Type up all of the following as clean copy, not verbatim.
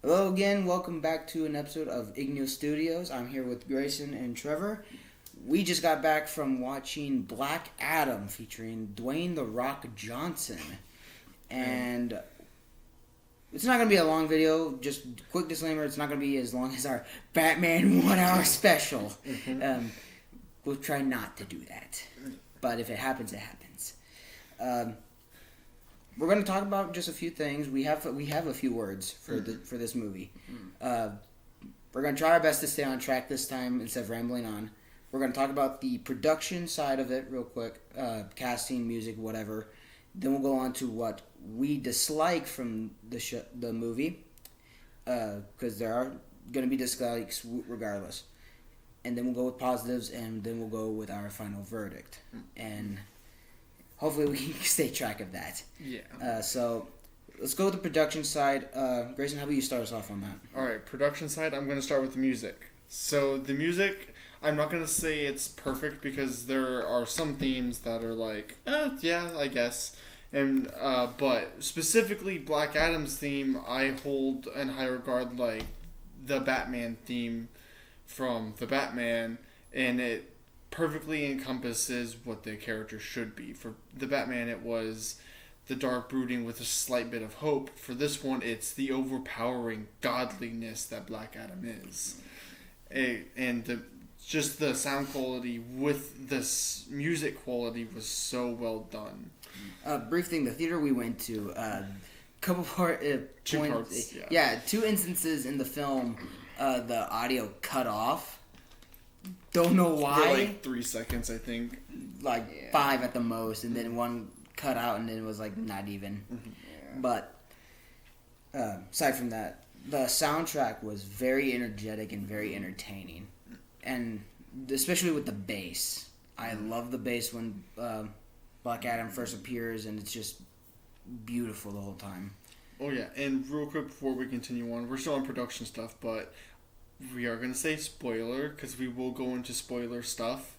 Hello again, welcome back to an episode of Igneous Studios. I'm here with Grayson and Trevor. We just got back from watching Black Adam featuring Dwayne "The Rock" Johnson. And it's not going to be a long video, just quick disclaimer, it's not going to be as long as our Batman 1 hour special. We'll try not to do that. But if it happens, it happens. We're going to talk about just a few things. We have a few words for this movie. We're going to try our best to stay on track this time instead of rambling on. We're going to talk about the production side of it real quick, casting, music, whatever. Then we'll go on to what we dislike from the movie, because there are going to be dislikes regardless. And then we'll go with positives, and then we'll go with our final verdict. And hopefully we can stay track of that. Yeah. So let's go with the production side. Grayson, how about you start us off on that? Alright, production side, I'm going to start with the music. So the music, I'm not going to say it's perfect because there are some themes that are like, yeah, I guess. And but specifically Black Adam's theme, I hold in high regard, like the Batman theme from the Batman, and it perfectly encompasses what the character should be. For the Batman, it was the dark brooding with a slight bit of hope. For this one, it's the overpowering godliness that Black Adam is. And just the sound quality with this music quality was so well done. Brief thing, the theater we went to, couple Two parts, yeah. Yeah, two instances in the film, the audio cut off. Don't know why. For like 3 seconds, I think. Like 5 at the most, and then one cut out, and then it was like not even. Yeah. But aside from that, the soundtrack was very energetic and very entertaining, and especially with the bass. I love the bass when Black Adam first appears, and it's just beautiful the whole time. Oh yeah, and real quick before we continue on, we're still on production stuff, but we are going to say spoiler, because we will go into spoiler stuff.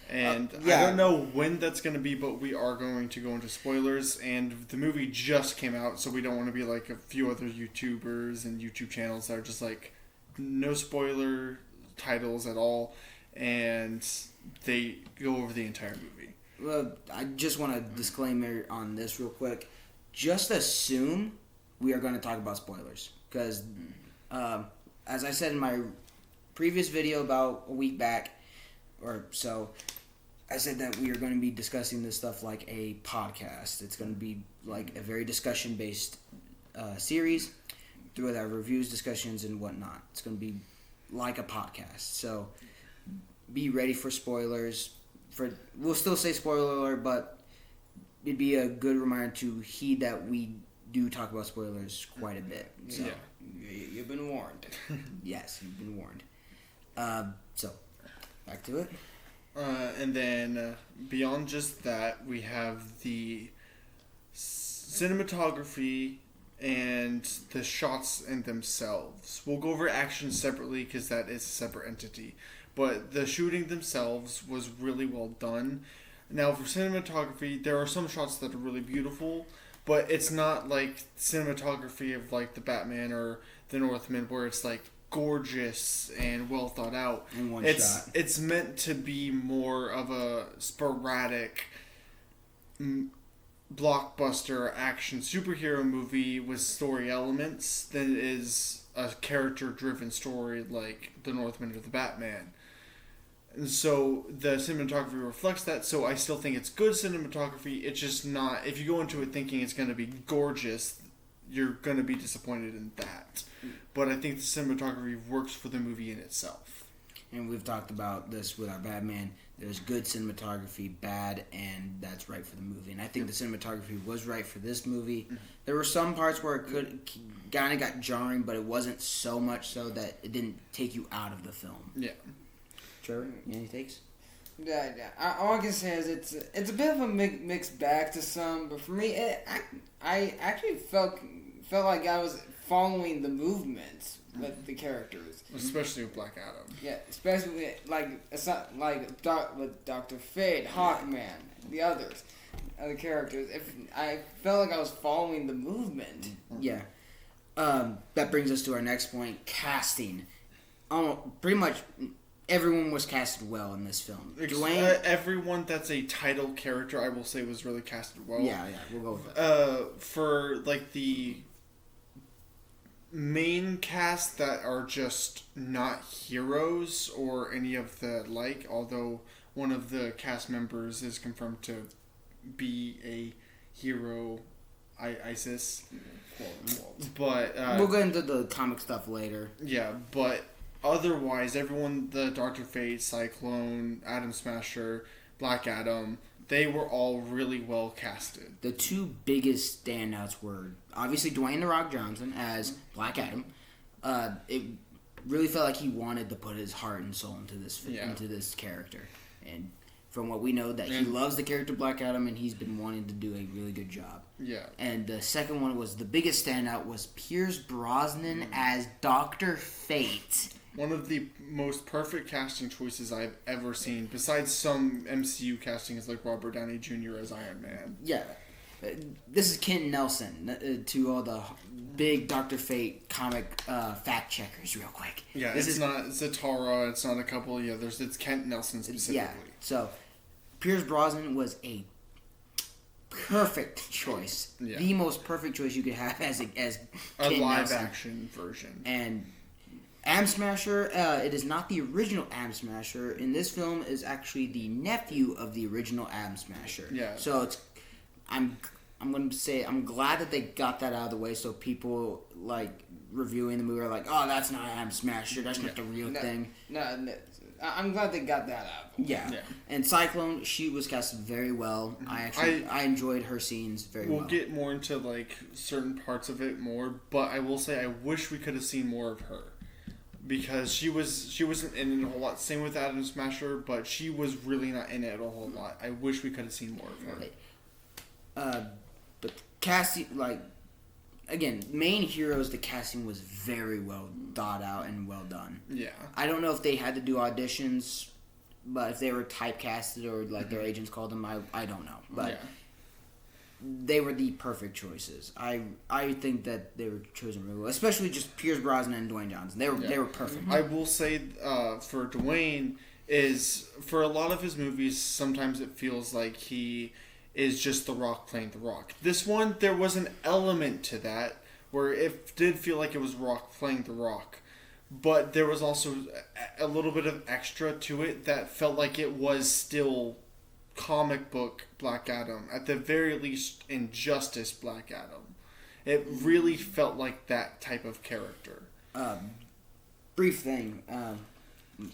And yeah. I don't know when that's going to be, but we are going to go into spoilers, and the movie just came out, so we don't want to be like a few other YouTubers and YouTube channels that are just like, no spoiler titles at all, and they go over the entire movie. Well, I just want a disclaimer on this real quick. Just assume we are going to talk about spoilers, because as I said in my previous video about a week back or so, I said that we are going to be discussing this stuff like a podcast. It's going to be like a very discussion-based series through our reviews, discussions, and whatnot. It's going to be like a podcast. So be ready for spoilers. We'll still say spoiler alert, but it'd be a good reminder to heed that we do talk about spoilers quite a bit. So. Yeah. You've been warned. Yes, you've been warned. So, back to it. And then beyond just that, we have the cinematography and the shots in themselves. We'll go over action separately because that is a separate entity. But the shooting themselves was really well done. Now, for cinematography, there are some shots that are really beautiful, but it's not like cinematography of like the Batman or the Northman where it's like gorgeous and well thought out. In one shot. It's meant to be more of a sporadic blockbuster action superhero movie with story elements than it is a character-driven story like the Northman or the Batman. And so the cinematography reflects that, so I still think it's good cinematography. It's just not, if you go into it thinking it's going to be gorgeous, you're going to be disappointed in that. But I think the cinematography works for the movie in itself. And we've talked about this with our Batman. There's good cinematography, bad, and that's right for the movie. And I think the cinematography was right for this movie. Mm-hmm. There were some parts where it kind of got jarring, but it wasn't so much so that it didn't take you out of the film. Yeah. Trevor, any takes? Yeah. All I can say is it's a bit of a mixed bag to some, but for me, I actually felt like I was following the movements with the characters, especially with Black Adam. Yeah, especially with Dr. Fate, Hawkman, the others. other characters. If I felt like I was following the movement. Yeah. That brings us to our next point: casting. Pretty much everyone was casted well in this film. Dwayne, everyone that's a title character, I will say, was really casted well. Yeah, we'll go with that. For like the main cast that are just not heroes or any of the like, although one of the cast members is confirmed to be a hero, ISIS. But we'll get into the comic stuff later. Yeah, but otherwise, everyone, the Dr. Fate, Cyclone, Atom Smasher, Black Adam, they were all really well casted. The two biggest standouts were obviously Dwayne "The Rock" Johnson as Black Adam. It really felt like he wanted to put his heart and soul into this character, and from what we know, that he loves the character Black Adam, and he's been wanting to do a really good job. Yeah. And the second one was the biggest standout was Pierce Brosnan as Dr. Fate. One of the most perfect casting choices I've ever seen, besides some MCU castings like Robert Downey Jr. as Iron Man. Yeah. This is Ken Nelson, to all the big Dr. Fate comic fact checkers real quick. Yeah, it's not Zatara, it's not a couple of the others, it's Kent Nelson specifically. Yeah, so Pierce Brosnan was a perfect choice. Yeah. The most perfect choice you could have as a live-action version. And Am Smasher, it is not the original Am Smasher. In this film, is actually the nephew of the original Am Smasher. Yeah. So I'm going to say I'm glad that they got that out of the way, so people like reviewing the movie are like, "Oh, that's not Am Smasher. That's not the real thing." No, I'm glad they got that out. Yeah. And Cyclone, she was casted very well. I enjoyed her scenes very well. We'll get more into like certain parts of it more, but I will say I wish we could have seen more of her. Because she wasn't in it a whole lot. Same with Atom Smasher, but she was really not in it a whole lot. I wish we could have seen more of her. But casting, like, again, main heroes, the casting was very well thought out and well done. Yeah. I don't know if they had to do auditions, but if they were typecasted or like their agents called them, I don't know. But they were the perfect choices. I think that they were chosen really well, especially just Pierce Brosnan and Dwayne Johnson. They were perfect. I will say for Dwayne is for a lot of his movies, sometimes it feels like he is just The Rock playing The Rock. This one, there was an element to that where it did feel like it was Rock playing The Rock, but there was also a little bit of extra to it that felt like it was still comic book Black Adam, at the very least Injustice Black Adam. It really felt like that type of character. Brief thing,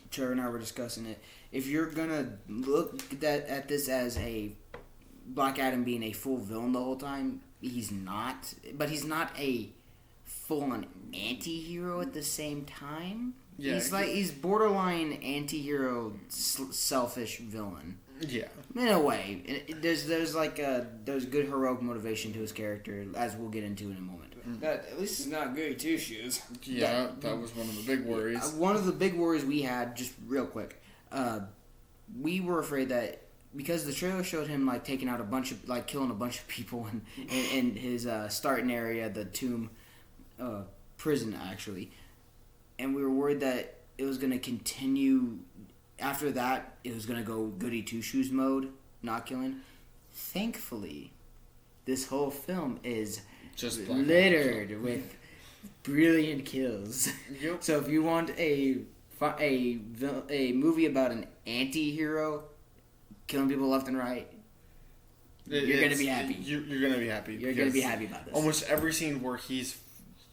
Trevor and I were discussing it. If you're gonna look at this as a Black Adam being a full villain the whole time, he's not. But he's not a full-on anti-hero at the same time. Yeah, he's borderline anti-hero, selfish villain. Yeah, in a way, there's good heroic motivation to his character, as we'll get into in a moment. At least it's not goody two shoes. Yeah, that was one of the big worries. One of the big worries we had, just real quick, we were afraid that because the trailer showed him like taking out killing a bunch of people in his starting area, the Tomb prison actually, and we were worried that it was going to continue. After that, it was going to go goody two-shoes mode, not killing. Thankfully, this whole film is just littered with brilliant kills. Yep. So if you want a movie about an anti-hero killing people left and right, you're going to be happy. You're going to be happy. You're going to be happy about this. Almost every scene where he's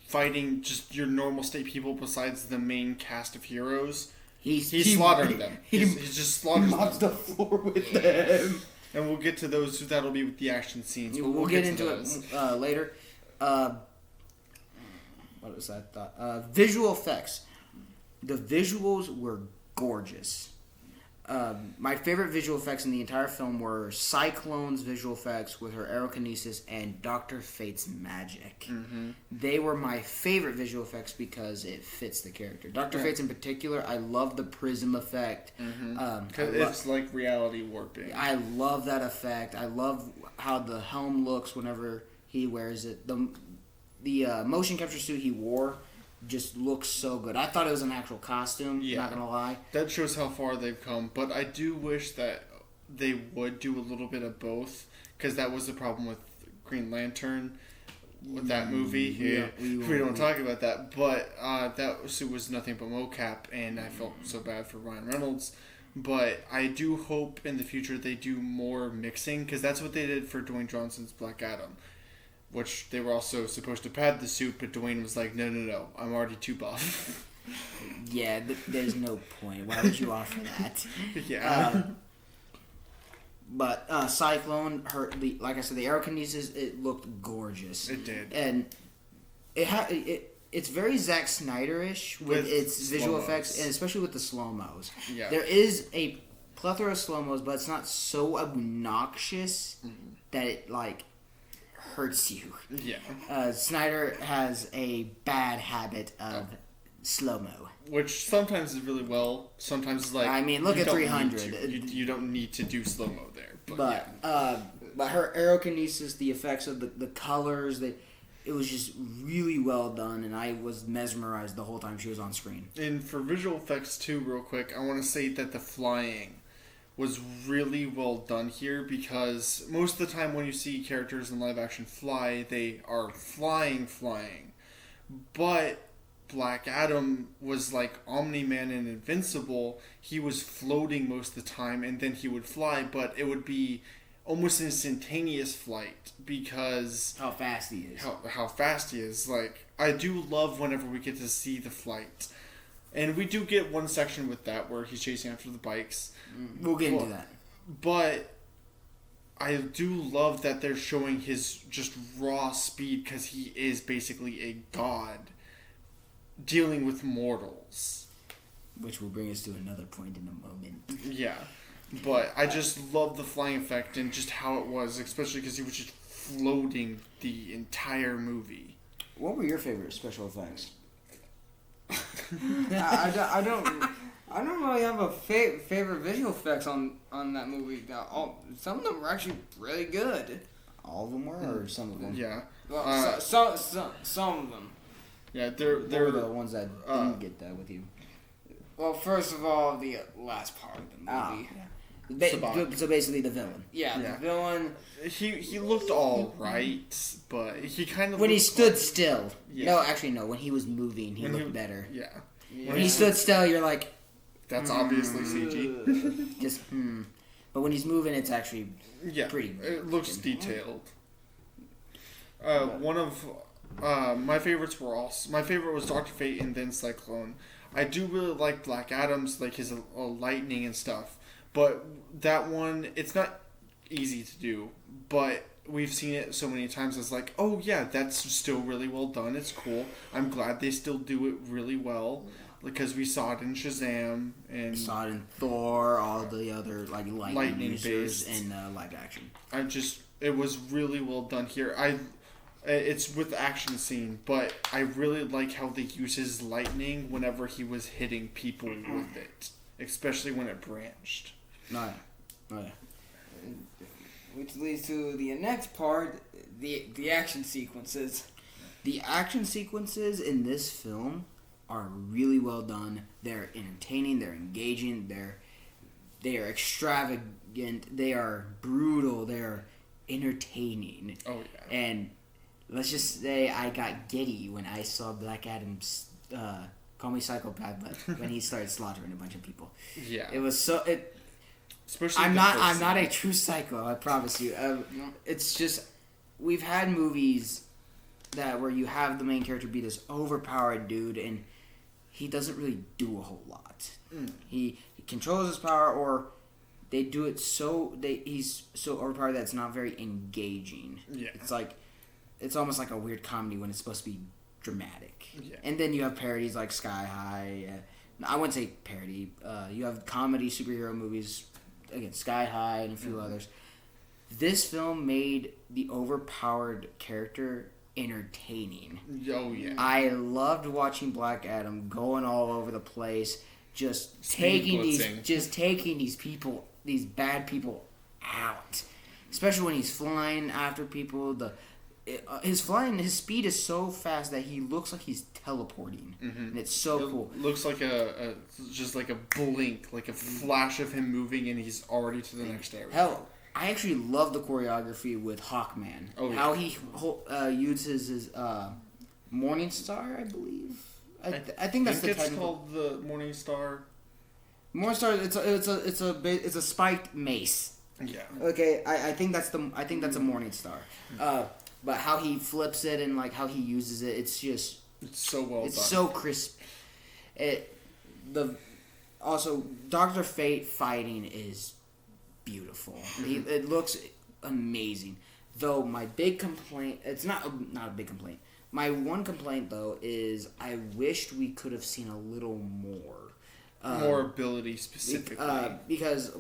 fighting just your normal state people besides the main cast of heroes, He's slaughtering them. He's just slaughtering them. He mops the floor with them. And we'll get to those. That'll be with the action scenes. We'll get into it later. What was that thought? Visual effects. The visuals were gorgeous. My favorite visual effects in the entire film were Cyclone's visual effects with her aerokinesis and Dr. Fate's magic. Mm-hmm. They were my favorite visual effects because it fits the character. Dr. Fate's in particular, I love the prism effect. Mm-hmm. It's like reality warping. I love that effect. I love how the helm looks whenever he wears it. motion capture suit he wore just looks so good. I thought it was an actual costume. Yeah. Not gonna lie. That shows how far they've come. But I do wish that they would do a little bit of both, because that was the problem with Green Lantern. With that movie, we don't talk about that, but that suit was nothing but mocap, and I felt so bad for Ryan Reynolds. But I do hope in the future they do more mixing, because that's what they did for Dwayne Johnson's Black Adam, which they were also supposed to pad the suit, but Dwayne was like, no, I'm already too buff. Yeah, there's no point. Why would you offer that? Yeah. But Cyclone, like I said, the aerokinesis, it looked gorgeous. It did. And it's very Zack Snyder-ish with its visual effects, and especially with the slow-mos. Yeah. There is a plethora of slow-mos, but it's not so obnoxious that it, like, hurts you. Yeah. Snyder has a bad habit of slow-mo. Which sometimes is really well, sometimes is like... I mean, look at 300. You don't need to do slow-mo there. But her aerokinesis, the effects of the colors, it was just really well done, and I was mesmerized the whole time she was on screen. And for visual effects too, real quick, I want to say that the flying was really well done here, because most of the time when you see characters in live action fly, they are flying. But Black Adam was like Omni-Man and Invincible. He was floating most of the time, and then he would fly, but it would be almost instantaneous flight, because how fast he is. How fast he is. Like, I do love whenever we get to see the flight. And we do get one section with that where he's chasing after the bikes. We'll get into that. But I do love that they're showing his just raw speed, because he is basically a god dealing with mortals. Which will bring us to another point in a moment. Yeah. But I just love the flying effect and just how it was, especially because he was just floating the entire movie. What were your favorite special effects? I don't really have a favorite visual effects on that movie. Some of them were actually really good. All of them were, or some of them? Yeah. Well, some of them. Yeah, they're the ones that didn't get that with you. Well, first of all, the last part of the movie. So basically the villain. Yeah, the villain. He looked all right, but he kind of when he stood still. Yeah. No, actually no. When he was moving, he looked better. Yeah. When he stood still, you're like, that's obviously CG. Just But when he's moving, it's actually pretty. It looks detailed. One of my favorites were also... My favorite was Dr. Fate and then Cyclone. I do really like Black Adam's, like his lightning and stuff. But that one, it's not easy to do. But we've seen it so many times. It's like, oh yeah, that's still really well done. It's cool. I'm glad they still do it really well. Because we saw it in Shazam. And saw it in Thor, all the other like lightning users based. in live action. It was really well done here. It's with the action scene, but I really like how they use his lightning whenever he was hitting people with it, especially when it branched. Oh yeah. Which leads to the next part, the action sequences. The action sequences in this film are really well done. They're entertaining. They're engaging. They are extravagant. They are brutal. They're entertaining. Oh yeah. And let's just say I got giddy when I saw Black Adam's call me psychopath, but when he started slaughtering a bunch of people. Yeah. It was so. Especially I'm not a true psycho. I promise you. It's just we've had movies where you have the main character be this overpowered dude, and he doesn't really do a whole lot. He controls his power, or they do it he's so overpowered that it's not very engaging. Yeah. It's almost like a weird comedy when it's supposed to be dramatic. Yeah. And then you have parodies like Sky High. I wouldn't say parody. You have comedy superhero movies, again, Sky High and a few others. This film made the overpowered character entertaining. Oh yeah. I loved watching Black Adam going all over the place, just taking these people, these bad people out. Especially when he's flying after people, his speed is so fast that he looks like he's teleporting, and it's so cool. Looks like just like a blink, like a flash of him moving, and he's already to the next area. Hell, I actually love the choreography with Hawkman. Oh, yeah. How he uses his Morning Star, I believe. I think that's the it's technical. called the Morning Star. Morning Star. It's a spiked mace. Yeah. Okay, I think that's a Morning Star. But how he flips it and like how he uses it, it's so well done. It's so crisp. Also Dr. Fate fighting is beautiful. It looks amazing. Though my big complaint, it's not a big complaint. My one complaint though is I wished we could have seen a little more. More ability specifically. Because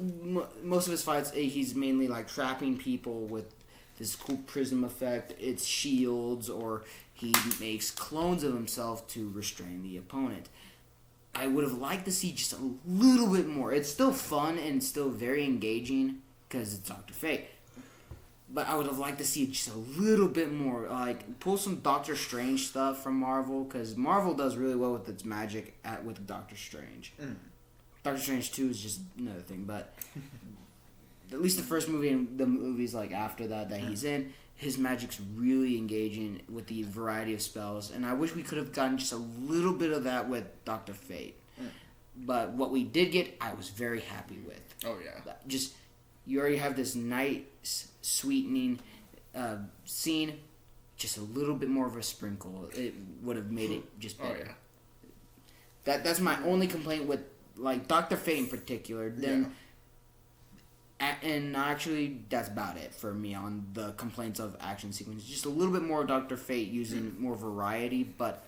most of his fights, he's mainly like trapping people with this cool prism effect. It's shields, or he makes clones of himself to restrain the opponent. I would have liked to see just a little bit more. It's still fun and still very engaging because it's Dr. Fate. But I would have liked to see just a little bit more. Like, pull some Doctor Strange stuff from Marvel, because Marvel does really well with its magic with Doctor Strange. Doctor Strange 2 is just another thing, but at least the first movie and the movies like after that he's in, his magic's really engaging with the variety of spells, and I wish we could have gotten just a little bit of that with Dr. Fate. But what we did get, I was very happy with. Oh, yeah. Just, you already have this nice, sweetening scene, just a little bit more of a sprinkle. It would have made it just better. Oh, yeah. That's my only complaint with, like, Dr. Fate in particular. Then, and actually, that's about it for me on the complaints of action sequences. Just a little bit more Dr. Fate using more variety, but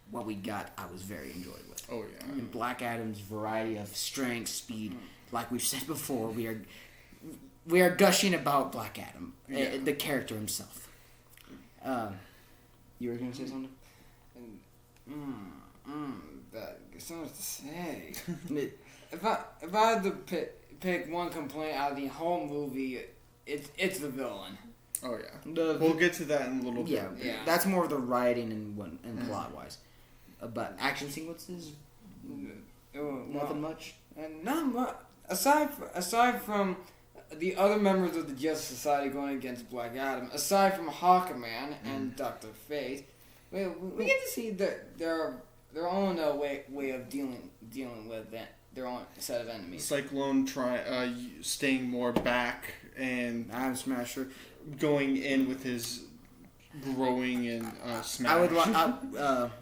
what we got, I was very enjoyed with. Oh, yeah. And Black Adam's variety of strength, speed, like we've said before, we are gushing about Black Adam, the character himself. You were going to say something? There's so much to say. If I had to pick one complaint out of the whole movie, it's the villain. Oh yeah, we'll get to that in a little bit. Yeah, that's more of the writing and plot wise. But action sequences, nothing much. And not much aside from the other members of the Justice Society going against Black Adam. Aside from Hawkman and Dr. Fate, we get to see their own way of dealing with their own set of enemies. Cyclone staying more back, and Atom Smasher going in with his growing and smash. I would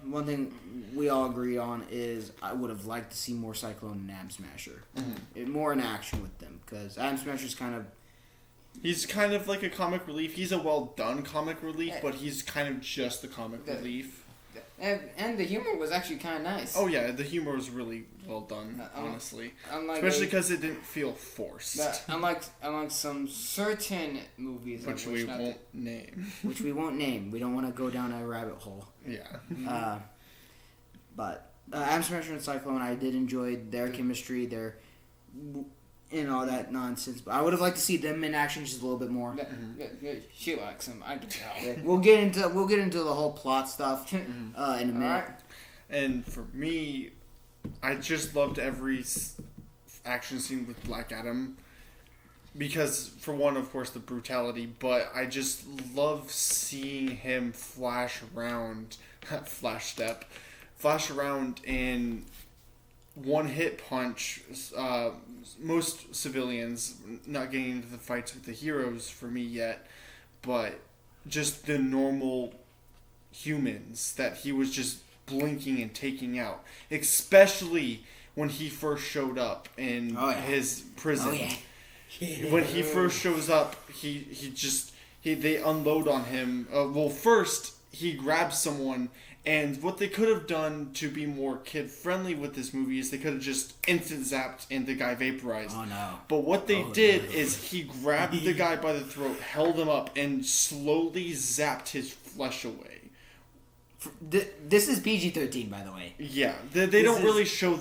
one thing we all agree on is I would have liked to see more Cyclone and Atom Smasher, more in action with them, because Atom Smasher's he's kind of like a comic relief. He's a well done comic relief, but he's kind of just the comic relief. And the humor was actually kind of nice. Oh yeah, the humor was really well done, honestly. Especially because it didn't feel forced. Unlike some certain movies, which we won't name. Which we won't name. We don't want to go down a rabbit hole. Yeah. But Atom Smasher and Cyclone, I did enjoy their chemistry, and all that nonsense. But I would have liked to see them in action just a little bit more. She likes him. I can tell. We'll get into the whole plot stuff in a minute. Right. And for me, I just loved every action scene with Black Adam. Because, for one, of course, the brutality, but I just love seeing him flash around and one-hit punch most civilians, not getting into the fights with the heroes for me yet, but just the normal humans that he was just blinking and taking out, especially when he first showed up in his prison. Oh, yeah. When he first shows up, they unload on him. First he grabs someone, and what they could have done to be more kid friendly with this movie is they could have just instant zapped and the guy vaporized. Oh no! But what they did is he grabbed the guy by the throat, held him up, and slowly zapped his flesh away. This is PG-13, by the way. Yeah, they don't really show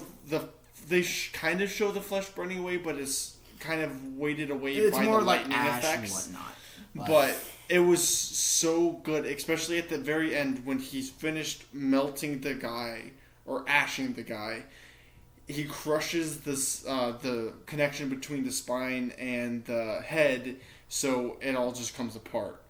they kind of show the flesh burning away, but it's kind of weighted away by the lightning effects. And whatnot. But It was so good, especially at the very end when he's finished melting the guy or ashing the guy. He crushes the connection between the spine and the head, so it all just comes apart.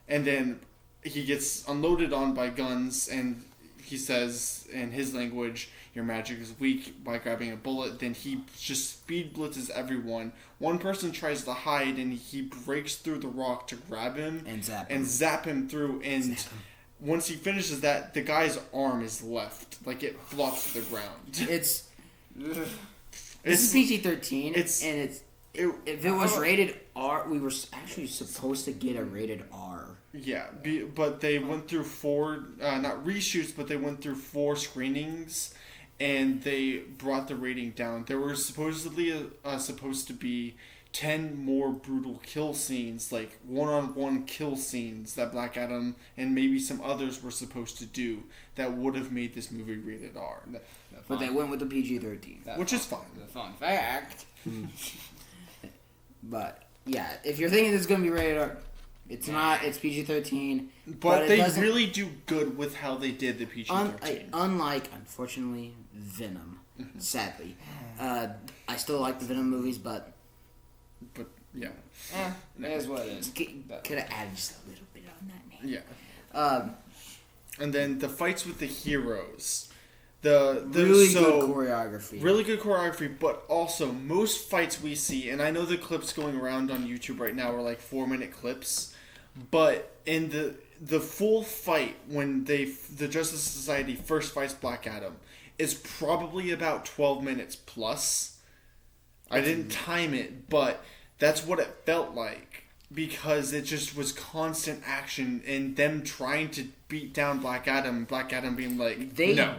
And then he gets unloaded on by guns, and he says in his language, "Your magic is weak," by grabbing a bullet. Then he just speed blitzes everyone. One person tries to hide, and he breaks through the rock to grab him And zap him through. And once he finishes that, the guy's arm is left, like it flops to the ground. This is PG-13, if it was rated R, we were actually supposed to get a rated R. Yeah, but they went through 4, not reshoots, but they went through 4 screenings, and they brought the rating down. There were supposedly supposed to be 10 more brutal kill scenes, like one-on-one kill scenes that Black Adam and maybe some others were supposed to do that would have made this movie rated R. But they went with the PG-13. Which is fine. The fun fact. But, yeah, if you're thinking it's going to be rated R, it's not. It's PG-13. But they really do good with how they did the PG-13. Unlike, unfortunately, Venom. Sadly. I still like the Venom movies, but yeah. It is what it is. Could have added just a little bit on that, man. Yeah. And then the fights with the heroes. Good choreography. Really good choreography, but also most fights we see, and I know the clips going around on YouTube right now are like 4-minute clips, but in the full fight when the Justice Society first fights Black Adam is probably about 12 minutes plus. I didn't time it, but that's what it felt like, because it just was constant action and them trying to beat down Black Adam, and Black Adam being like, no.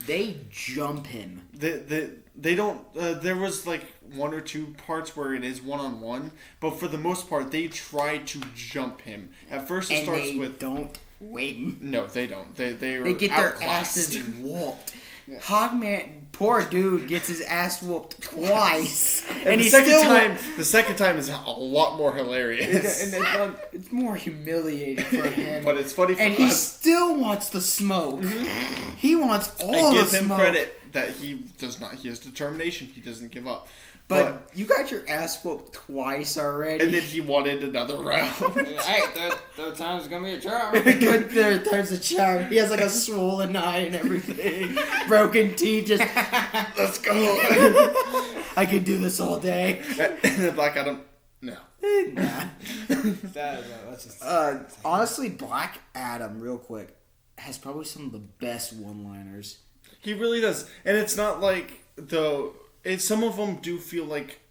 They jump him. They don't. There was like 1 or 2 parts where it is one-on-one, but for the most part, they try to jump him. At first, it starts with don't win. No, they don't. They get their asses whooped. Hawkman, poor dude, gets his ass whooped twice, and the second time is a lot more hilarious. And it's more humiliating for him. But it's funny for and us. He still wants the smoke. Mm-hmm. He wants all the smoke. I give him credit that he does not. He has determination. He doesn't give up. But you got your ass whooped twice already. And then he wanted another round. Hey, third time's gonna be a charm. Third time's a charm. He has like a swollen eye and everything. Broken teeth, just... Let's go. I could do this all day. And then Black Adam, no. Nah. Honestly, Black Adam, real quick, has probably some of the best one-liners. He really does. And it's not like some of them do feel like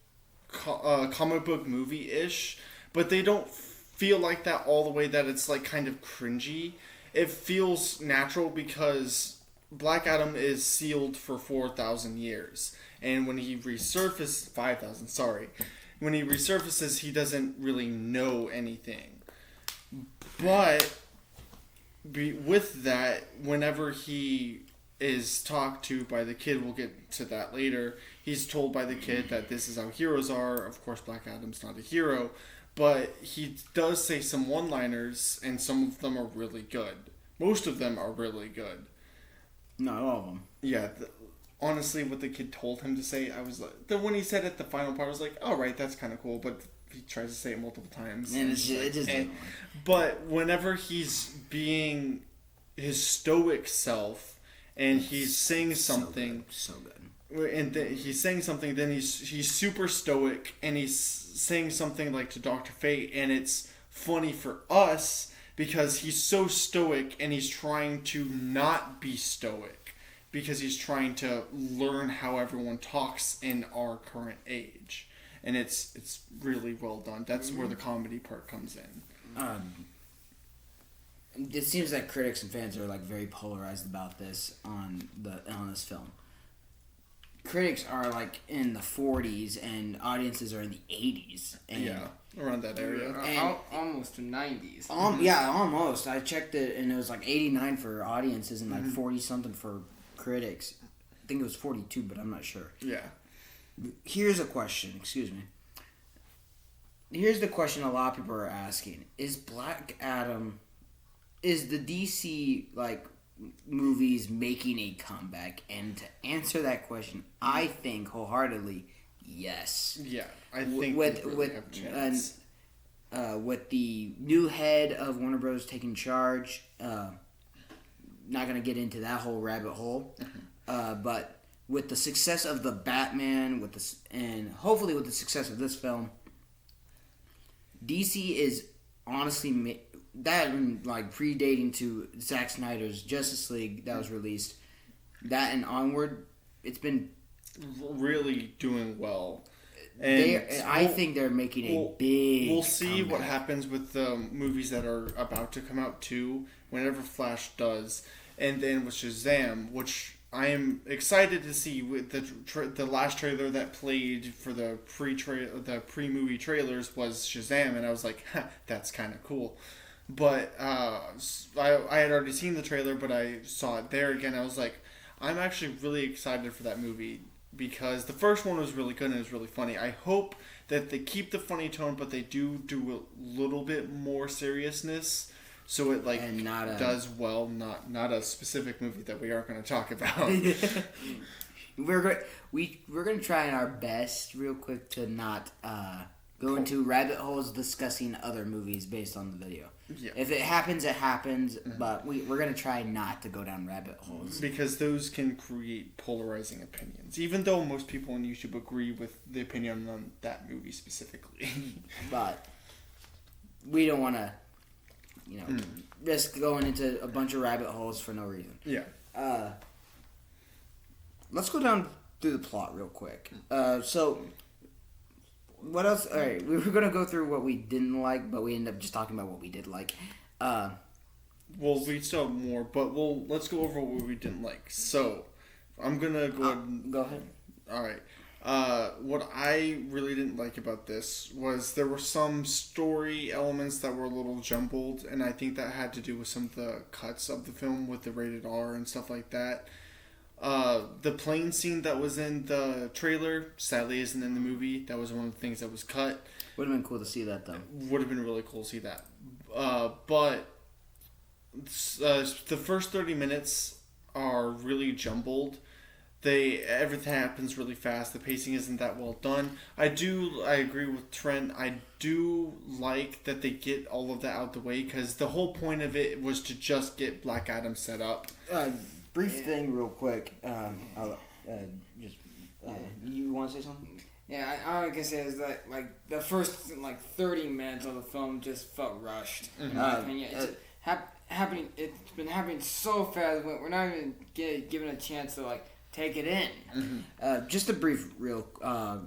comic book movie-ish, but they don't feel like that all the way that it's like kind of cringy. It feels natural because Black Adam is sealed for 4,000 years. And when he resurfaces... 5,000, sorry. When he resurfaces, he doesn't really know anything. But with that, whenever he is talked to by the kid, we'll get to that later, he's told by the kid that this is how heroes are. Of course, Black Adam's not a hero, but he does say some one-liners, and some of them are really good. Most of them are really good. Not all of them. Yeah, honestly, what the kid told him to say, I was like... when he said it, the final part, I was like, oh, right, that's kind of cool, but he tries to say it multiple times. And it just but whenever he's being his stoic self, and he's saying something... So good. And he's saying something, then he's super stoic, and he's saying something like to Dr. Fate, and it's funny for us because he's so stoic, and he's trying to not be stoic because he's trying to learn how everyone talks in our current age, and it's really well done. That's where the comedy part comes in. It seems like critics and fans are like very polarized about this on this film. Critics are like in the 40s and audiences are in the 80s. And yeah, around that area. Almost to 90s. Yeah, almost. I checked it and it was like 89 for audiences and like 40-something for critics. I think it was 42, but I'm not sure. Yeah. Here's a question. Excuse me. here's the question a lot of people are asking: Is Black Adam, is the DC movies making a comeback? And to answer that question, I think wholeheartedly, yes. Yeah, I think with they really have a chance. With the new head of Warner Bros. Taking charge, not gonna get into that whole rabbit hole, but with the success of the Batman, and hopefully with the success of this film, DC is honestly predating to Zack Snyder's Justice League that was released, that and onward, it's been really doing well. And I think they're making a big. We'll see comeback. what happens with the movies that are about to come out too. Whenever Flash does, and then with Shazam, which I am excited to see. With the last trailer that played for the pre-movie trailers was Shazam, and I was like, that's kind of cool. But I had already seen the trailer, but I saw it there again. I was like, I'm actually really excited for that movie. Because the first one was really good and it was really funny. I hope that they keep the funny tone, but they do a little bit more seriousness, so it does well. Not a specific movie that we aren't going to talk about. We're going to try our best, real quick, to not go into rabbit holes discussing other movies based on the video. Yeah. If it happens, it happens. Mm-hmm. But we're going to try not to go down rabbit holes. Because those can create polarizing opinions. Even though most people on YouTube agree with the opinion on that movie specifically. But we don't want to, risk going into a bunch of rabbit holes for no reason. Yeah. Let's go down through the plot real quick. So... What else? All right, we were gonna go through what we didn't like, but we ended up just talking about what we did like. Well, we still have more, but let's go over what we didn't like. So, I'm gonna go ahead. Go ahead. All right. What I really didn't like about this was there were some story elements that were a little jumbled, and I think that had to do with some of the cuts of the film with the rated R and stuff like that. The plane scene that was in the trailer sadly isn't in the movie. That was one of the things that was cut. Would have been cool to see that though. Would have been really cool to see that. But the first 30 minutes are really jumbled. Everything happens really fast. The pacing isn't that well done. I agree with Trent. I do like that they get all of that out the way because the whole point of it was to just get Black Adam set up. Brief thing, real quick. You want to say something? Yeah, all I can say is that the first 30 minutes of the film just felt rushed. In my opinion, it's happening. It's been happening so fast. We're not even given a chance to take it in. Mm-hmm. Just a brief, real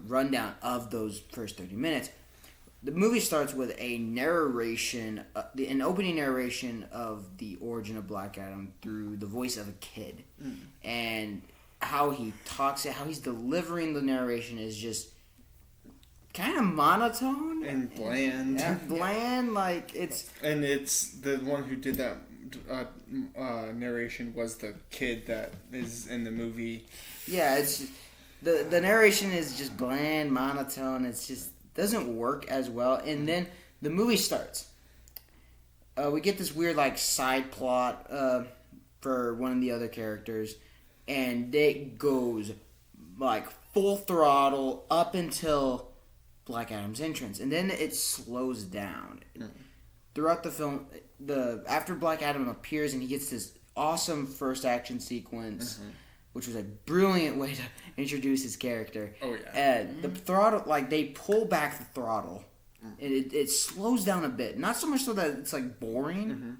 rundown of those first 30 minutes. The movie starts with a narration, an opening narration of the origin of Black Adam through the voice of a kid. And how he talks it, how he's delivering the narration is just kind of monotone. And bland. Bland, it's... And it's the one who did that narration was the kid that is in the movie. Yeah, it's... The narration is just bland, monotone, it's just... doesn't work as well, and then the movie starts. We get this weird side plot for one of the other characters, and it goes full throttle up until Black Adam's entrance, and then it slows down. Throughout the film, after Black Adam appears and he gets this awesome first action sequence. Which was a brilliant way to introduce his character. Oh, yeah. The throttle, they pull back the throttle. And it slows down a bit. Not so much so that it's, boring.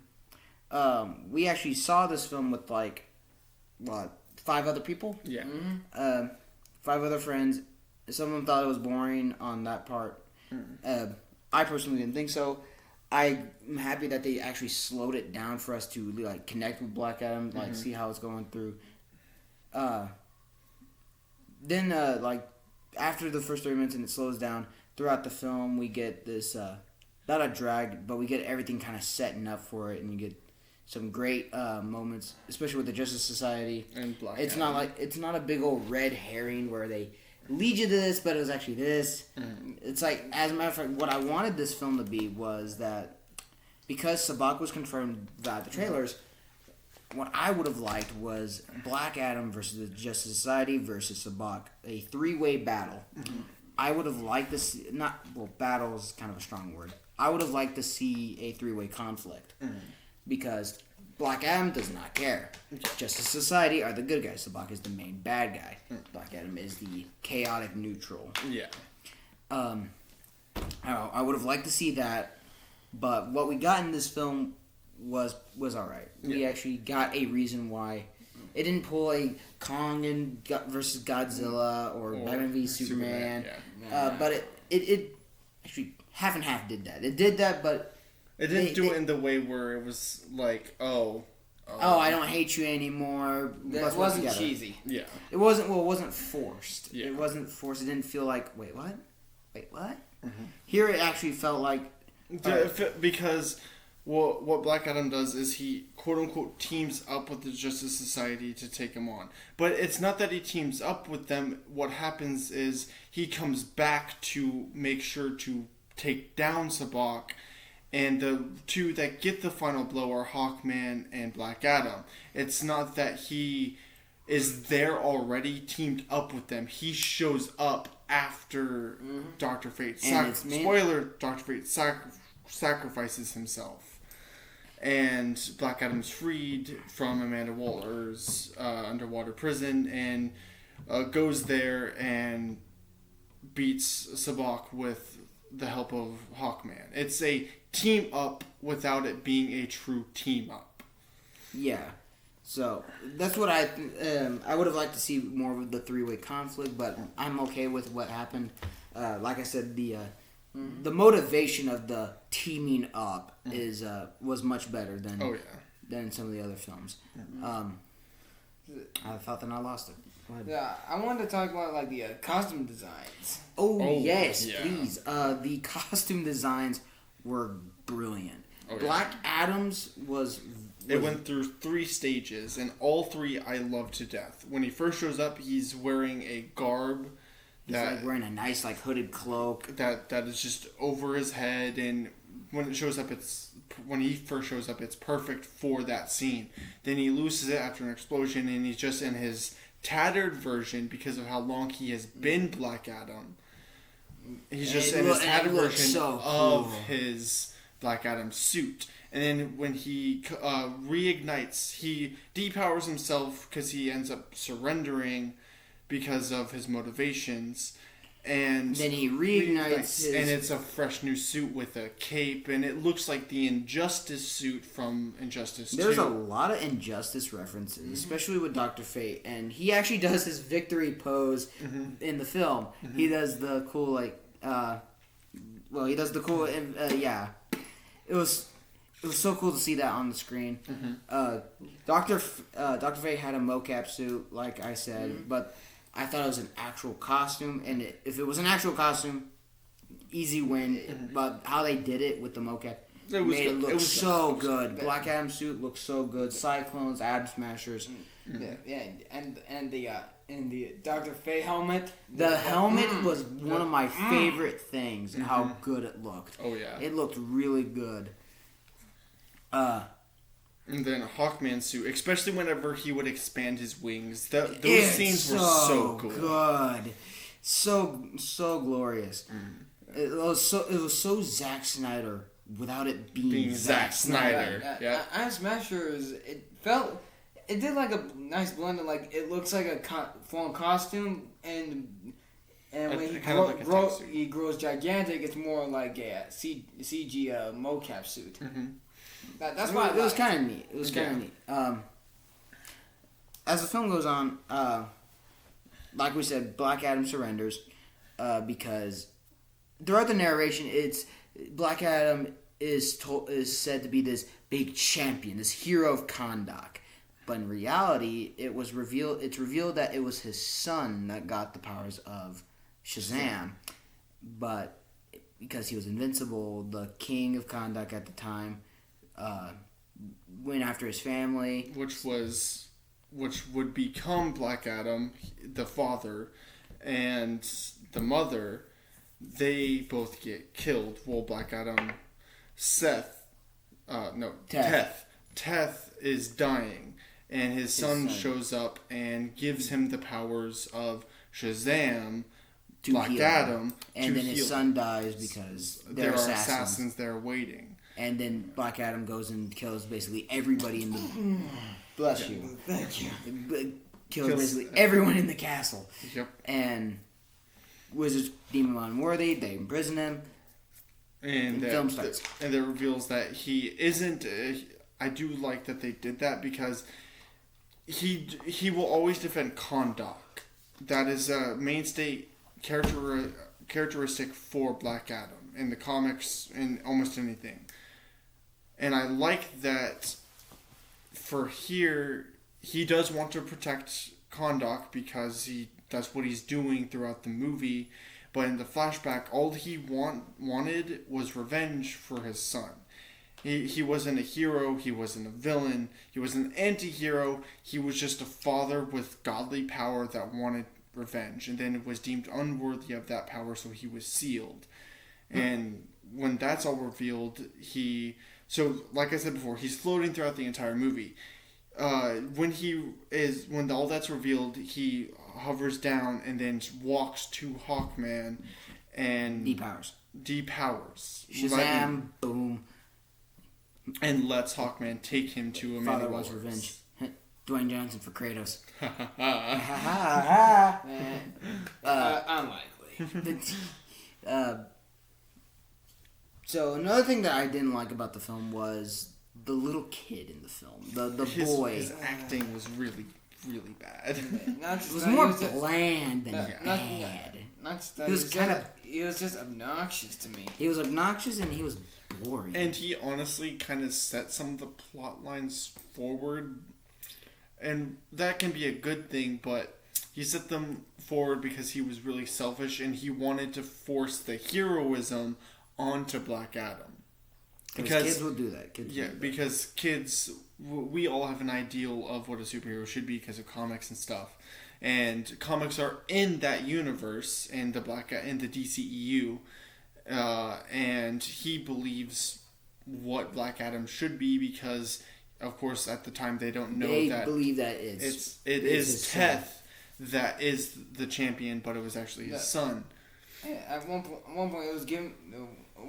We actually saw this film with, 5 other people? Yeah. 5 other friends. Some of them thought it was boring on that part. I personally didn't think so. I'm happy that they actually slowed it down for us to, connect with Black Adam, see how it's going through. Then after the first 30 minutes and it slows down, throughout the film we get this, not a drag, but we get everything kind of setting up for it, and you get some great moments, especially with the Justice Society. And Black Adam. It's not a big old red herring where they lead you to this, but it was actually this. It's like, as a matter of fact, what I wanted this film to be was that because Sabak was confirmed via the trailers, what I would have liked was Black Adam versus the Justice Society versus Sabak, a three-way battle. I would have liked to see, battle is kind of a strong word. I would have liked to see a three-way conflict because Black Adam does not care. Justice Society are the good guys. Sabak is the main bad guy. Black Adam is the chaotic neutral. Yeah. I would have liked to see that, but what we got in this film was all right. We actually got a reason why it didn't pull a Kong and versus Godzilla or Batman v Superman. But it actually half and half did that. It did that, but it didn't do it in the way where it was like, oh, I don't hate you anymore. It wasn't cheesy. Yeah. It wasn't. Well, it wasn't forced. Yeah. It wasn't forced. It didn't feel like, wait, what? Here it actually felt like because. Well, what Black Adam does is he, quote-unquote, teams up with the Justice Society to take him on. But it's not that he teams up with them. What happens is he comes back to make sure to take down Sabak. And the two that get the final blow are Hawkman and Black Adam. It's not that he is there already teamed up with them. He shows up after Dr. Fate. Spoiler, Dr. Fate sacrifices himself. And Black Adam's freed from Amanda Waller's underwater prison and goes there and beats Sabak with the help of Hawkman. It's a team up without it being a true team up. Yeah. So that's what I would have liked to see more of the three-way conflict, but I'm okay with what happened. Like I said, the motivation of the teaming up was much better than some of the other films. I thought that I lost it. Yeah, I wanted to talk about like the costume designs. Yes, please. The costume designs were brilliant. Black Adam's was. It went through 3 stages, and all 3 I love to death. When he first shows up, he's wearing a garb. He's like wearing a nice like hooded cloak that is just over his head, and when he first shows up, it's perfect for that scene. Then he loses it after an explosion, and he's just in his tattered version because of how long he has been Black Adam. He's just in his tattered version of his Black Adam suit. And then when he reignites, he depowers himself because he ends up surrendering because of his motivations, and then he reignites and it's a fresh new suit with a cape, and it looks like the Injustice suit from Injustice 2. There's a lot of Injustice references, especially with Dr. Fate, and he actually does his victory pose in the film. He does the cool It was so cool to see that on the screen. Dr. Fate had a mocap suit, like I said, but I thought it was an actual costume, and if it was an actual costume, easy win. But how they did it with the mocap made it look so good. Black Adam suit looked so good. Cyclones, Atom Smashers. And the Dr. Fate helmet. The helmet was one of my favorite things. How good it looked. Oh yeah, it looked really good. And then Hawkman's suit, especially whenever he would expand his wings, those scenes were so cool. Good, so glorious. It was so Zack Snyder without it being Zack Snyder. Yeah, Atom Smashers. It did like a nice blend of like it looks like a full costume and when he grows gigantic, it's more like a CG mocap suit. That's why it was kind of neat. It was kind of neat. As the film goes on, like we said, Black Adam surrenders because throughout the narration, it's Black Adam is said to be this big champion, this hero of Kahndaq. But in reality, it's revealed that it was his son that got the powers of Shazam. But because he was invincible, the king of Kahndaq at the time went after his family, which would become Black Adam, the father, and the mother, they both get killed. Well, Black Adam, Teth is dying, and his son shows up and gives him the powers of Shazam, Black Adam, and then his son dies because there are assassins there waiting. And then Black Adam goes and kills basically everybody in the. Bless you. Thank you. Kills basically everyone in the castle. Yep. And Wizards deem him unworthy. They imprison him. And the film starts. And it reveals that he isn't. I do like that they did that because he will always defend Kahndaq. That is a mainstay characteristic for Black Adam in the comics and almost anything. And I like that for here, he does want to protect Kahndaq because that's what he's doing throughout the movie. But in the flashback, all he wanted was revenge for his son. He wasn't a hero, he wasn't a villain, he was an anti-hero, he was just a father with godly power that wanted revenge. And then it was deemed unworthy of that power, so he was sealed. And when that's all revealed, so, like I said before, he's floating throughout the entire movie. When all that's revealed, he hovers down and then walks to Hawkman and depowers. Shazam! Boom! And lets Hawkman take him to Amanda Father wants revenge. Dwayne Johnson for Kratos. Unlikely. So another thing that I didn't like about the film was the little kid in the film, the boy. His acting was really, really bad. It was more bland than bad. He was just obnoxious to me. He was obnoxious and he was boring. And he honestly kind of set some of the plot lines forward, and that can be a good thing. But he set them forward because he was really selfish and he wanted to force the heroism onto Black Adam. Because kids will do that. Because kids, we all have an ideal of what a superhero should be because of comics and stuff. And comics are in that universe, in the DCEU. And he believes what Black Adam should be because, of course, at the time they don't know they that... They believe that it is Teth that is the champion, but it was actually his son. At one point, it was giving...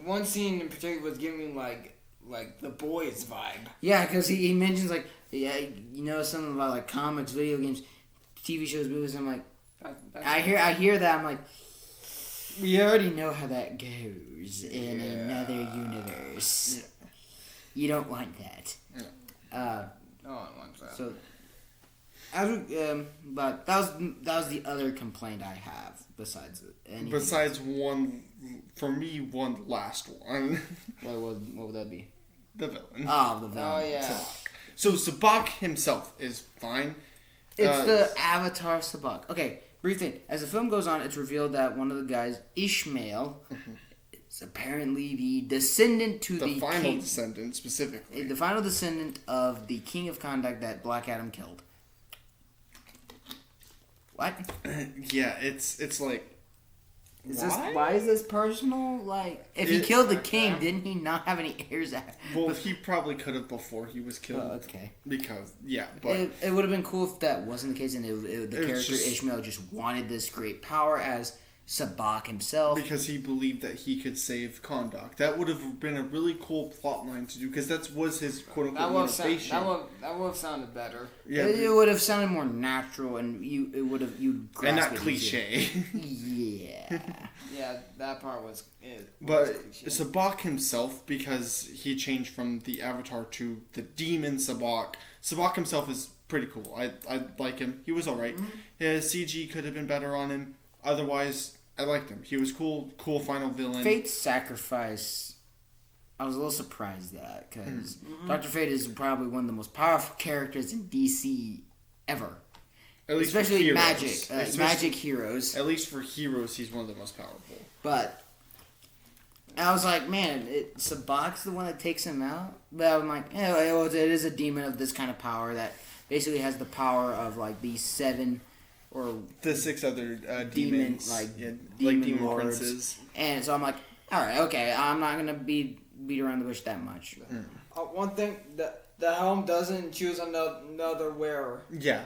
One scene in particular was giving me like the boys vibe. Yeah, because he mentions something about like comics, video games, TV shows, movies. And I'm like, I hear that. I'm like, we already know how that goes in another universe. Yeah. You don't want that. Yeah. No one wants that. So, but that was the other complaint I have besides anything. Besides one last one. What would that be? The villain. Oh, the villain. Oh, yeah. Sabak. So Sabak himself is fine. It's the Avatar Sabak. Okay, brief thing. As the film goes on, it's revealed that one of the guys, Ishmael, is apparently the descendant to the final king, descendant, specifically. The final descendant of the King of Kahndaq that Black Adam killed. What? Yeah, it's like... Why is this personal? Like, if he killed the king, didn't he not have any heirs? Well, he probably could have before he was killed. Oh, okay. Because, but... It would have been cool if that wasn't the case and the character Ishmael just wanted this great power as Sabak himself. Because he believed that he could save Kahndaq. That would have been a really cool plot line to do, because that was his quote-unquote motivation. That would have sounded better. Yeah, it would have sounded more natural, and you'd grasp and not it cliche. Yeah. Yeah, that part was... But Sabak himself, because he changed from the Avatar to the Demon Sabak, Sabak himself is pretty cool. I like him. He was alright. Mm-hmm. His CG could have been better on him. Otherwise, I liked him. He was cool final villain. Fate's Sacrifice, I was a little surprised at, because Dr. Fate is probably one of the most powerful characters in DC ever. At least especially magic, magic heroes. At least for heroes, he's one of the most powerful. But I was like, man, Sabak's the one that takes him out. But I'm like, it is a demon of this kind of power that basically has the power of like these 7 or the 6 other demons, demon demon lords. princes. And so I'm like, all right, okay, I'm not gonna beat around the bush that much. One thing, the helm doesn't choose another wearer. Yeah.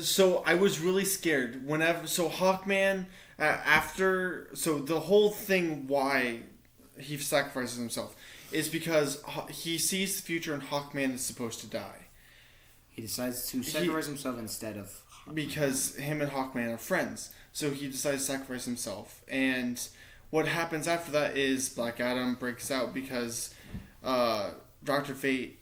So I was really scared whenever. So Hawkman, the whole thing why he sacrifices himself is because he sees the future and Hawkman is supposed to die. He decides to sacrifice himself instead of Hawkman. Because him and Hawkman are friends. So he decides to sacrifice himself. And what happens after that is Black Adam breaks out because Dr. Fate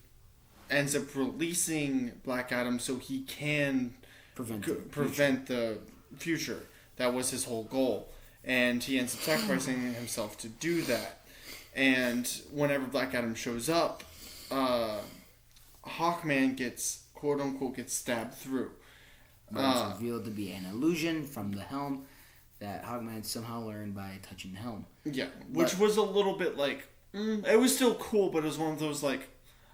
ends up releasing Black Adam so he can prevent the future. That was his whole goal. And he ends up sacrificing himself to do that. And whenever Black Adam shows up, Hawkman gets, quote-unquote, gets stabbed through. But it's revealed to be an illusion from the helm that Hawkman somehow learned by touching the helm. Yeah, which was a little bit like... it was still cool, but it was one of those, like...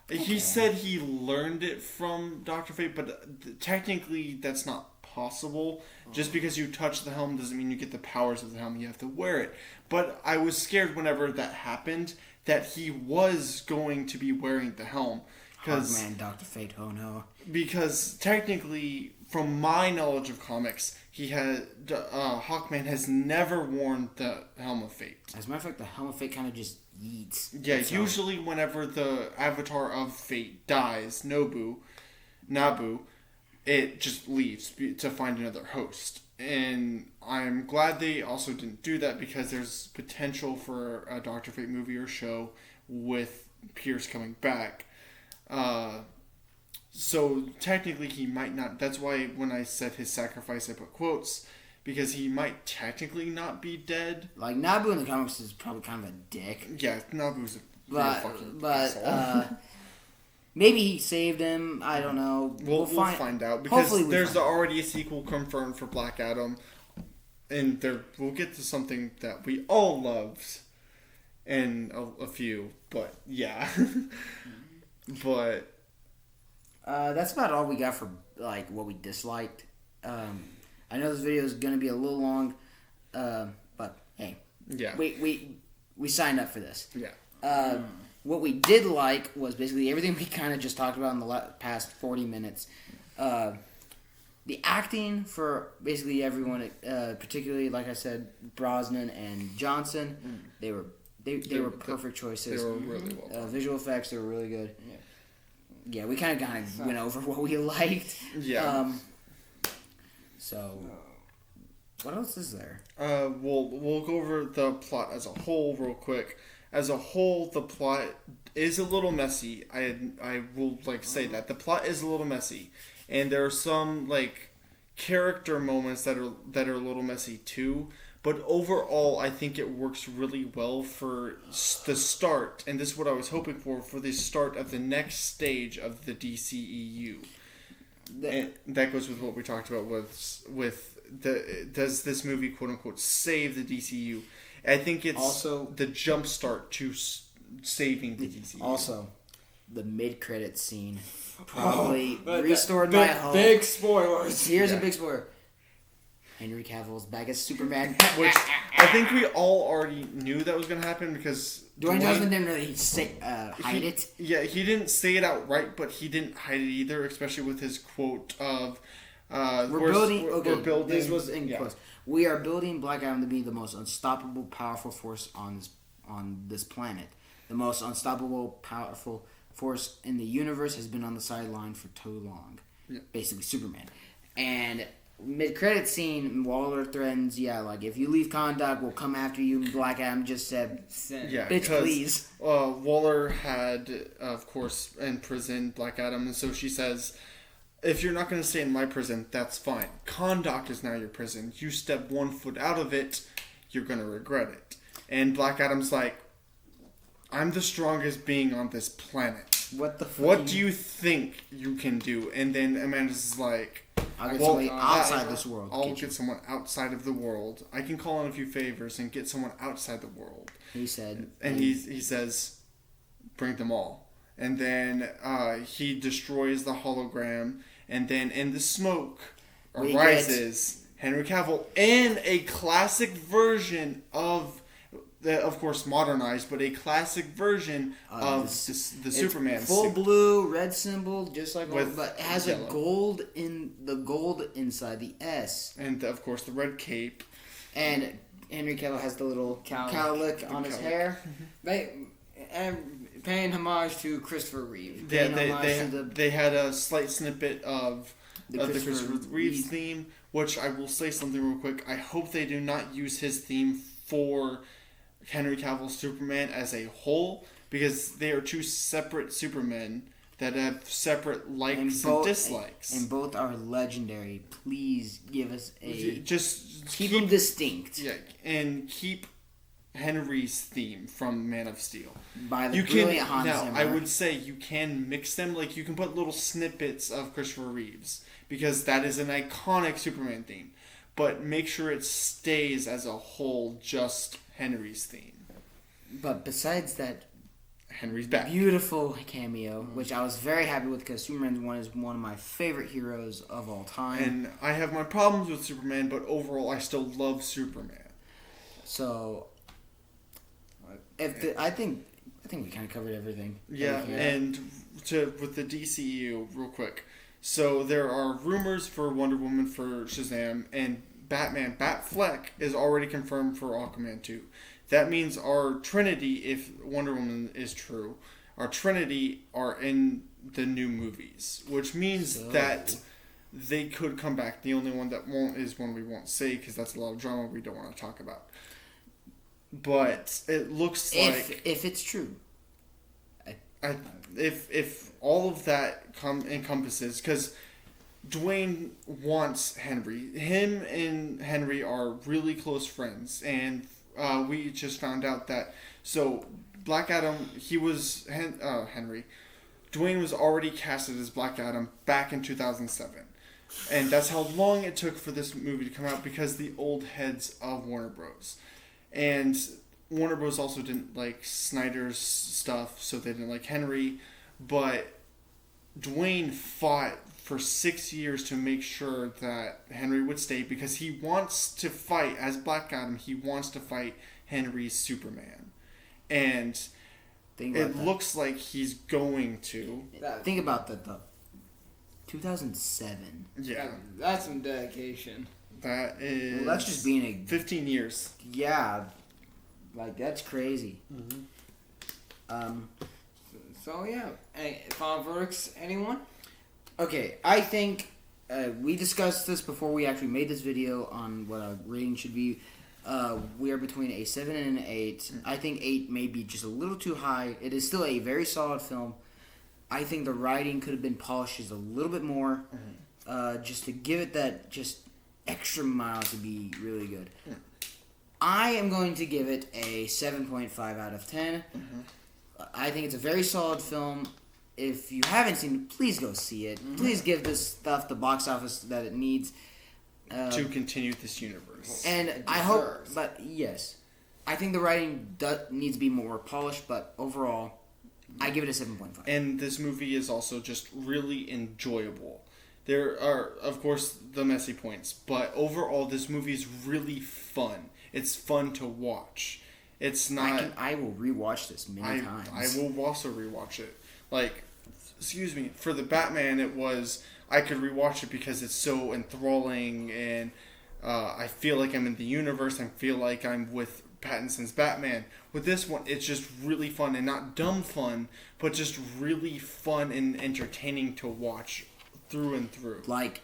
Okay. He said he learned it from Dr. Fate, but technically that's not possible. Just because you touch the helm doesn't mean you get the powers of the helm. You have to wear it. But I was scared whenever that happened that he was going to be wearing the helm. Hawkman, Dr. Fate, oh no. Because technically, from my knowledge of comics, Hawkman has never worn the Helm of Fate. As a matter of fact, the Helm of Fate kind of just yeets. Yeah, usually whenever the Avatar of Fate dies, Nabu, it just leaves to find another host. And I'm glad they also didn't do that because there's potential for a Dr. Fate movie or show with Pierce coming back. So technically he might not... That's why when I said his sacrifice I put quotes, because he might technically not be dead. Like, Nabu in the comics is probably kind of a dick. Yeah, Nabu's a fucking asshole. Maybe he saved him. I don't know. We'll find out. Because there's already a sequel confirmed for Black Adam. And we'll get to something that we all loved. And a few. But, yeah. But... that's about all we got for, like, what we disliked. I know this video is going to be a little long. But, hey. Yeah. We signed up for this. Yeah. What we did like was basically everything we kind of just talked about in the past 40 minutes. The acting for basically everyone, particularly, like I said, Brosnan and Johnson, they were perfect choices. They were really well done. Visual effects, they were really good. Yeah, we kind of went over what we liked. Yeah. So, what else is there? We'll go over the plot as a whole real quick. As a whole, the plot is a little messy. I will say that the plot is a little messy, and there are some character moments that are a little messy too. But overall, I think it works really well for the start, and this is what I was hoping for the start of the next stage of the DCEU. And that goes with what we talked about does this movie quote unquote save the DCEU? I think it's also the jump start to saving the DCEU. Also, the mid-credits scene probably restored my hope. Big spoilers. Here's a big spoiler. Henry Cavill's back as Superman. Which I think we all already knew that was going to happen because... Dwayne Johnson didn't really hide it. Yeah, he didn't say it outright, but he didn't hide it either, especially with his quote of... We're building... This was in quotes. We are building Black Adam to be the most unstoppable, powerful force on this planet. The most unstoppable, powerful force in the universe has been on the sideline for too long. Yeah. Basically, Superman. And mid-credit scene, Waller threatens, if you leave Conduct, we'll come after you. Black Adam just said, bitch, please. Waller had, of course, imprisoned Black Adam, and so she says... If you're not going to stay in my prison, that's fine. Conduct is now your prison. You step 1 foot out of it, you're going to regret it. And Black Adam's like, I'm the strongest being on this planet. What do you think you can do? And then Amanda's like, I'll get somebody outside this world. I'll get someone outside of the world. I can call in a few favors and get someone outside the world. He said. And he says, bring them all. And then he destroys the hologram, and then in the smoke arises Henry Cavill in a classic version of course modernized, but a classic version of the Superman full suit. blue, red symbol, just like but it has yellow. a gold inside the S, And of course the red cape. And Henry Cavill has the little cowlick on his hair. And paying homage to Christopher Reeve. They had a slight snippet of the Christopher Reeve's Reeve theme, which I will say something real quick. I hope they do not use his theme for Henry Cavill's Superman as a whole, because they are two separate Supermen that have separate likes and dislikes. And both are legendary. Please give us just keep them distinct. Yeah, and keep Henry's theme from Man of Steel. By the brilliant Hans Zimmer. I would say you can mix them. Like, you can put little snippets of Christopher Reeve's, because that is an iconic Superman theme. But make sure it stays as a whole just Henry's theme. But besides that, Henry's back. Beautiful cameo, which I was very happy with, because Superman 1 is one of my favorite heroes of all time. And I have my problems with Superman, but overall I still love Superman. So, I think we kind of covered everything. Yeah, and with the DCEU, real quick. So there are rumors for Wonder Woman for Shazam, and Batfleck is already confirmed for Aquaman 2. That means our Trinity, if Wonder Woman is true, our Trinity are in the new movies, which means that they could come back. The only one that won't is one we won't say, because that's a lot of drama we don't want to talk about. But it looks like if it's true, if all of that encompasses, because Dwayne wants Henry. Him and Henry are really close friends, and we just found out that Black Adam, he was Henry. Dwayne was already casted as Black Adam back in 2007. And that's how long it took for this movie to come out, because the old heads of Warner Bros. And Warner Bros. Also didn't like Snyder's stuff, so they didn't like Henry. But Dwayne fought for 6 years to make sure that Henry would stay, because he wants to fight, as Black Adam, he wants to fight Henry's Superman. And it looks like he's going to. Think about that, though. 2007. Yeah. That's some dedication. That is... Well, that's just being 15 years. Yeah. Like, that's crazy. Mm-hmm. So, yeah. Any final verdicts, anyone? Okay, I think we discussed this before we actually made this video on what our rating should be. We are between a 7 and an 8. I think 8 may be just a little too high. It is still a very solid film. I think the writing could have been polished just a little bit more, just to give it that just extra mile to be really good. I am going to give it a 7.5 out of 10. I think it's a very solid film. If you haven't seen it, please go see it. Please give this stuff the box office that it needs. To continue this universe. And I hope, but yes. I think the writing needs to be more polished, but overall, I give it a 7.5. And this movie is also just really enjoyable. There are, of course, the messy points, but overall, this movie is really fun. It's fun to watch. It's not... I will rewatch this many times. I will also rewatch it. Like, for the Batman, it was... I could rewatch it because it's so enthralling, and I feel like I'm in the universe. I feel like I'm with Pattinson's Batman. With this one, it's just really fun, and not dumb fun, but just really fun and entertaining to watch through and through. Like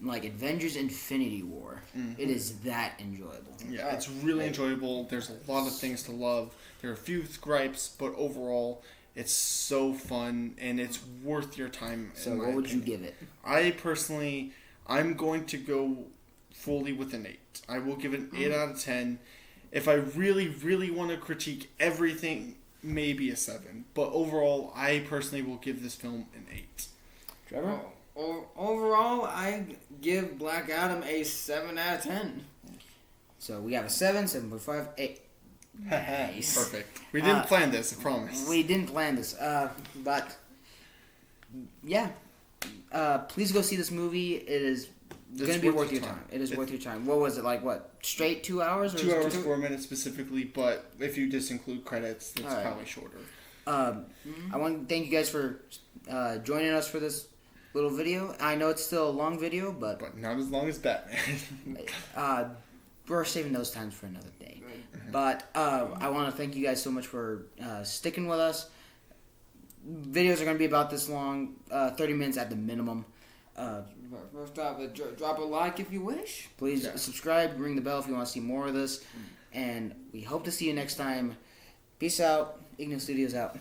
Avengers Infinity War. It is that enjoyable. Yeah, it's really enjoyable. There's a lot of things to love. There are a few gripes, but overall... It's so fun, and it's worth your time. So what would you give it? I'm going to go fully with an 8. I will give it an 8 out of 10. If I really, really want to critique everything, maybe a 7. But overall, I personally will give this film an 8. Trevor? Overall, I give Black Adam a 7 out of 10. So we have a 7, 7.5, 8. Nice. Perfect. We didn't plan this, I promise. We didn't plan this. But, yeah. Please go see this movie. It is It's going to be worth your time. It is worth your time. What was it, like, what, straight 2 hours? Or 2 hours, 4 minutes specifically, but if you just include credits, it's right. probably shorter. I want to thank you guys for joining us for this little video. I know it's still a long video, but not as long as Batman. we're saving those times for another day. But I want to thank you guys so much for sticking with us. Videos are going to be about this long, 30 minutes at the minimum. First off, drop a like if you wish. Please subscribe, ring the bell if you want to see more of this. And we hope to see you next time. Peace out. Igno Studios out.